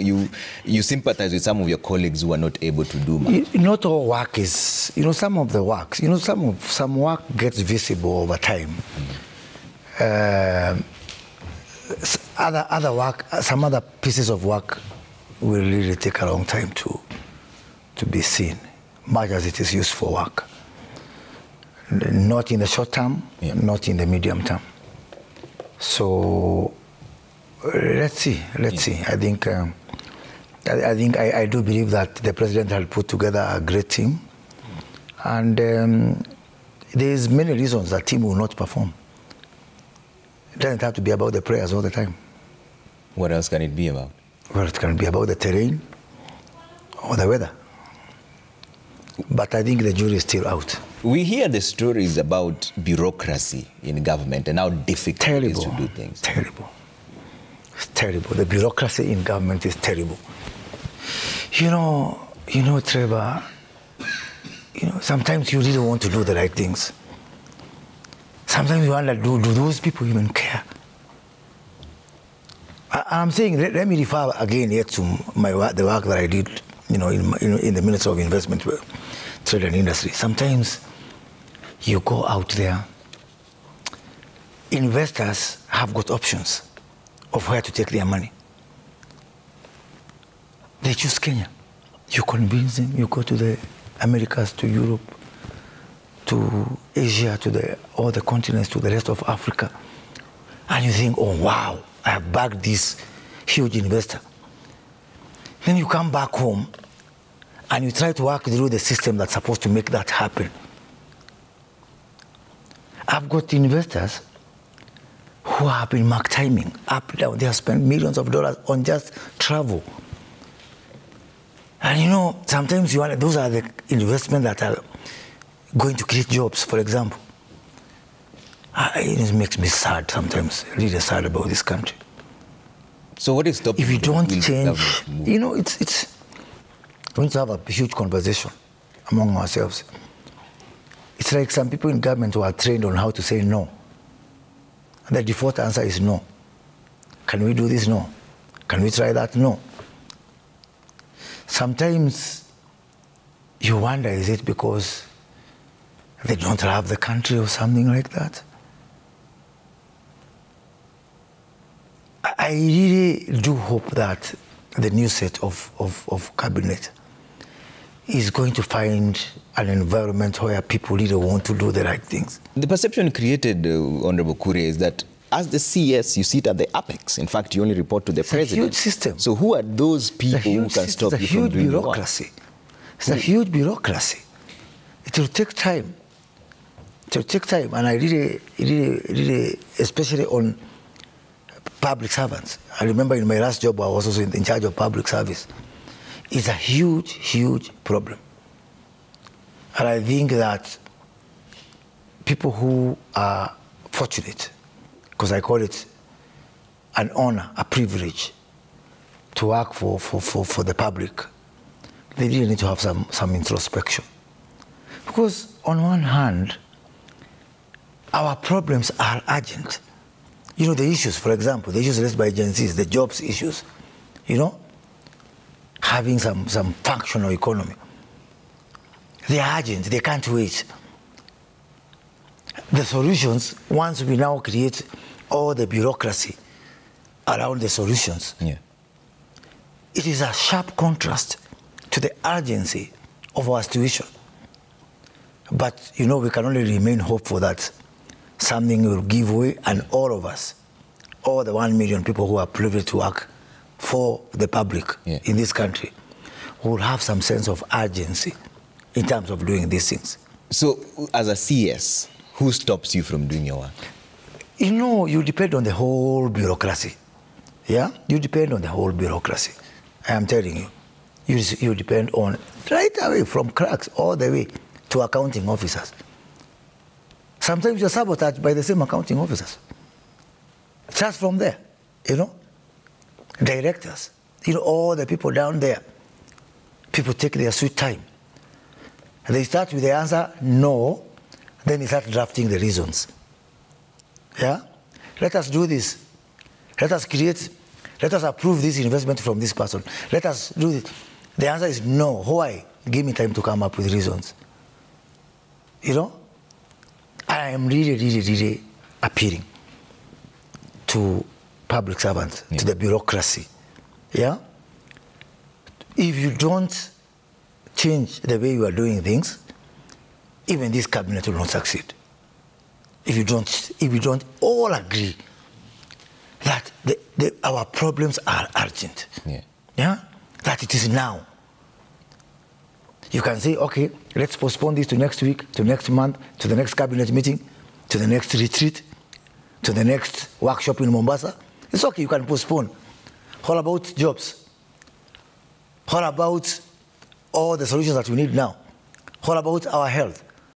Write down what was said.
you sympathize with some of your colleagues who are not able to do much. Not all work is, some of the works, some work gets visible over time. Other work, some other pieces of work will really take a long time to be seen, much as it is useful work. Not in the short term, not in the medium term. So let's see. I think I do believe that the president has put together a great team, and there's many reasons that team will not perform. It doesn't have to be about the prayers all the time. What else can it be about? Well, it can be about the terrain or the weather. But I think the jury is still out. We hear the stories about bureaucracy in government and how difficult it is to do things. Terrible. It's terrible. The bureaucracy in government is terrible. Trevor, sometimes you really want to do the right things. Sometimes you wonder, do those people even care? I'm saying, let me refer again here to the work that I did, in the Ministry of Investment, Trade and Industry. Sometimes you go out there, investors have got options of where to take their money. They choose Kenya. You convince them, you go to the Americas, to Europe, to Asia, to all the continents, to the rest of Africa, and you think, oh wow, I have backed this huge investor. Then you come back home and you try to work through the system that's supposed to make that happen. I've got investors who have been mark timing up, down. They have spent millions of dollars on just travel. And sometimes those are the investments that are going to create jobs, for example. It makes me sad sometimes, really sad about this country. So what is stopping? If you don't change, it's we need to have a huge conversation among ourselves. It's like some people in government who are trained on how to say no. The default answer is no. Can we do this? No. Can we try that? No. Sometimes you wonder, is it because they don't love the country or something like that? I really do hope that the new set of cabinet is going to find an environment where people really want to do the right things. The perception created, Honorable Kuria, is that as the CS, you sit at the apex. In fact, you only report to the president. It's a huge system. So who are those people who can stop you from doing your work? It's a huge bureaucracy. It will take time. It will take time. And I really, especially on public servants. I remember in my last job, I was also in charge of public service. It's a huge, huge problem. And I think that people who are fortunate, because I call it an honor, a privilege, to work for the public, they really need to have some introspection. Because on one hand, our problems are urgent. The issues, for example, the issues raised by Gen Zs, the jobs issues, having some functional economy. They are urgent, they can't wait. The solutions, once we now create all the bureaucracy around the solutions, it is a sharp contrast to the urgency of our situation. But, we can only remain hopeful that something will give way, and all of us, all the 1 million people who are privileged to work for the public in this country, will have some sense of urgency in terms of doing these things. So, as a CS, who stops you from doing your work? You depend on the whole bureaucracy. Yeah? You depend on the whole bureaucracy. I am telling you. You depend on, right away, from clerks all the way to accounting officers. Sometimes you're sabotaged by the same accounting officers. Just from there, Directors, all the people down there. People take their sweet time. They start with the answer, no, then they start drafting the reasons. Yeah? Let us do this. Let us Let us approve this investment from this person. Let us do this. The answer is no. Why? Give me time to come up with reasons. You know? I am really, really, really appealing to public servants, to the bureaucracy. Yeah? If you don't change the way you are doing things, even this cabinet will not succeed. If you don't all agree that our problems are urgent, yeah, that it is now. You can say, okay, let's postpone this to next week, to next month, to the next cabinet meeting, to the next retreat, to the next workshop in Mombasa. It's okay, you can postpone. What about jobs? What about all the solutions that we need now? What about our health?